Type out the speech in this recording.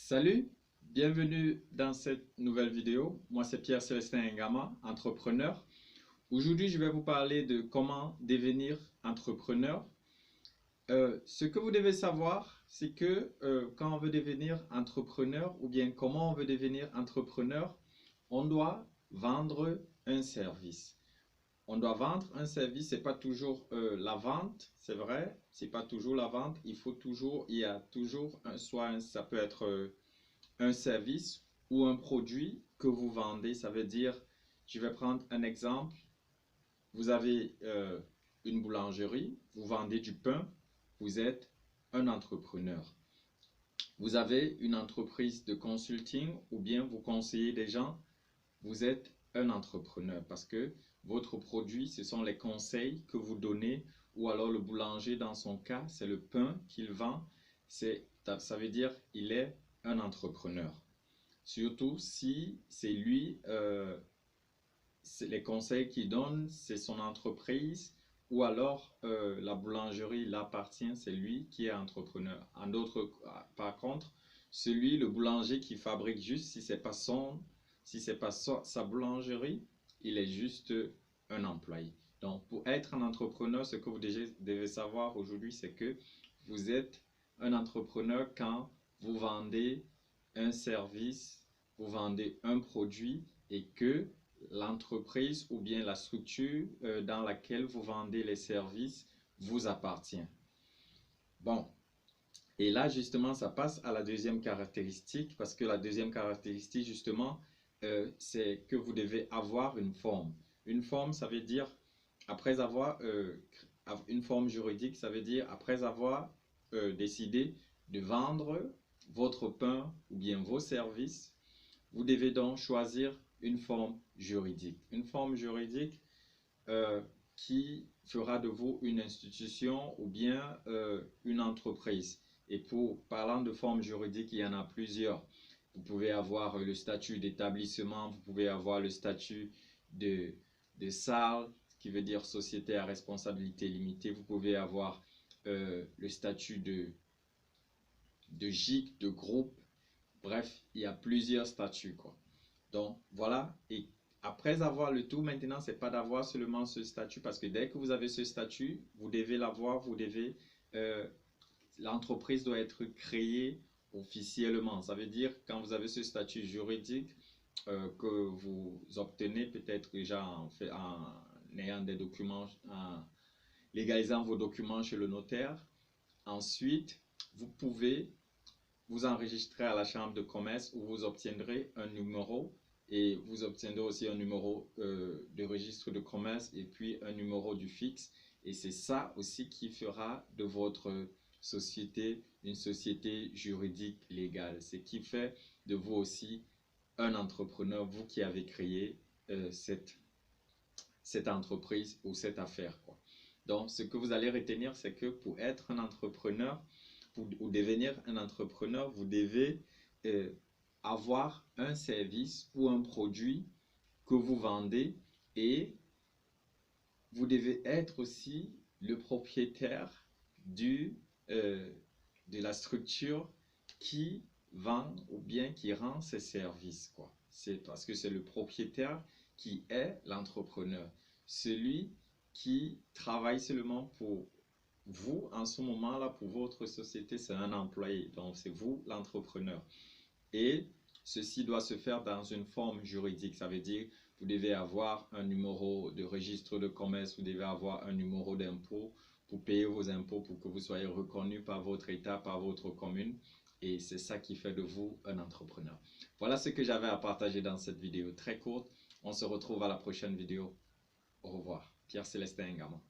Salut, bienvenue dans cette nouvelle vidéo. Moi c'est Pierre-Célestin Ngama, entrepreneur. Aujourd'hui je vais vous parler de comment devenir entrepreneur. Ce que vous devez savoir, c'est que quand on veut devenir entrepreneur ou bien comment on veut devenir entrepreneur, on doit vendre un service. On doit vendre un service, c'est pas toujours la vente, c'est vrai, c'est pas toujours la vente. Il y a toujours ça peut être un service ou un produit que vous vendez. Ça veut dire, je vais prendre un exemple. Vous avez une boulangerie, vous vendez du pain, vous êtes un entrepreneur. Vous avez une entreprise de consulting ou bien vous conseillez des gens, vous êtes un entrepreneur parce que votre produit, ce sont les conseils que vous donnez, ou alors le boulanger dans son cas, c'est le pain qu'il vend. Ça veut dire il est un entrepreneur. Surtout si c'est lui, les conseils qu'il donne, c'est son entreprise, ou alors la boulangerie l'appartient, c'est lui qui est entrepreneur. Par contre, le boulanger qui fabrique juste, si c'est pas sa boulangerie, il est juste un employé. Donc, pour être un entrepreneur, ce que vous devez savoir aujourd'hui, c'est que vous êtes un entrepreneur quand vous vendez un service, vous vendez un produit et que l'entreprise ou bien la structure dans laquelle vous vendez les services vous appartient. Bon, et là justement ça passe à la deuxième caractéristique, parce que la deuxième caractéristique justement c'est que vous devez avoir une forme. Une forme, ça veut dire après avoir une forme juridique, ça veut dire après avoir décidé de vendre votre pain ou bien vos services, vous devez donc choisir une forme juridique. Une forme juridique qui fera de vous une institution ou bien une entreprise. Et parlant de forme juridique, il y en a plusieurs. Vous pouvez avoir le statut d'établissement, vous pouvez avoir le statut de SARL, qui veut dire Société à responsabilité limitée. Vous pouvez avoir le statut de GIC, de groupe. Bref, il y a plusieurs statuts, quoi. Donc, voilà. Et après avoir le tout, maintenant, c'est pas d'avoir seulement ce statut, parce que dès que vous avez ce statut, vous devez l'avoir, l'entreprise doit être créée officiellement. Ça veut dire, quand vous avez ce statut juridique que vous obtenez peut-être déjà en ayant des documents, en légalisant vos documents chez le notaire, ensuite, vous pouvez vous enregistrez à la chambre de commerce où vous obtiendrez un numéro, et vous obtiendrez aussi un numéro de registre de commerce et puis un numéro du fixe. Et c'est ça aussi qui fera de votre société une société juridique légale. Ce qui fait de vous aussi un entrepreneur, vous qui avez créé cette entreprise ou cette affaire, quoi. Donc, ce que vous allez retenir, c'est que pour être un entrepreneur, ou devenir un entrepreneur, vous devez avoir un service ou un produit que vous vendez, et vous devez être aussi le propriétaire de la structure qui vend ou bien qui rend ces services, quoi. C'est parce que c'est le propriétaire qui est l'entrepreneur. Celui qui travaille seulement pour vous, en ce moment-là, pour votre société, c'est un employé. Donc, c'est vous l'entrepreneur. Et ceci doit se faire dans une forme juridique. Ça veut dire, vous devez avoir un numéro de registre de commerce, vous devez avoir un numéro d'impôt pour payer vos impôts, pour que vous soyez reconnu par votre État, par votre commune. Et c'est ça qui fait de vous un entrepreneur. Voilà ce que j'avais à partager dans cette vidéo très courte. On se retrouve à la prochaine vidéo. Au revoir. Pierre-Célestin Ngama.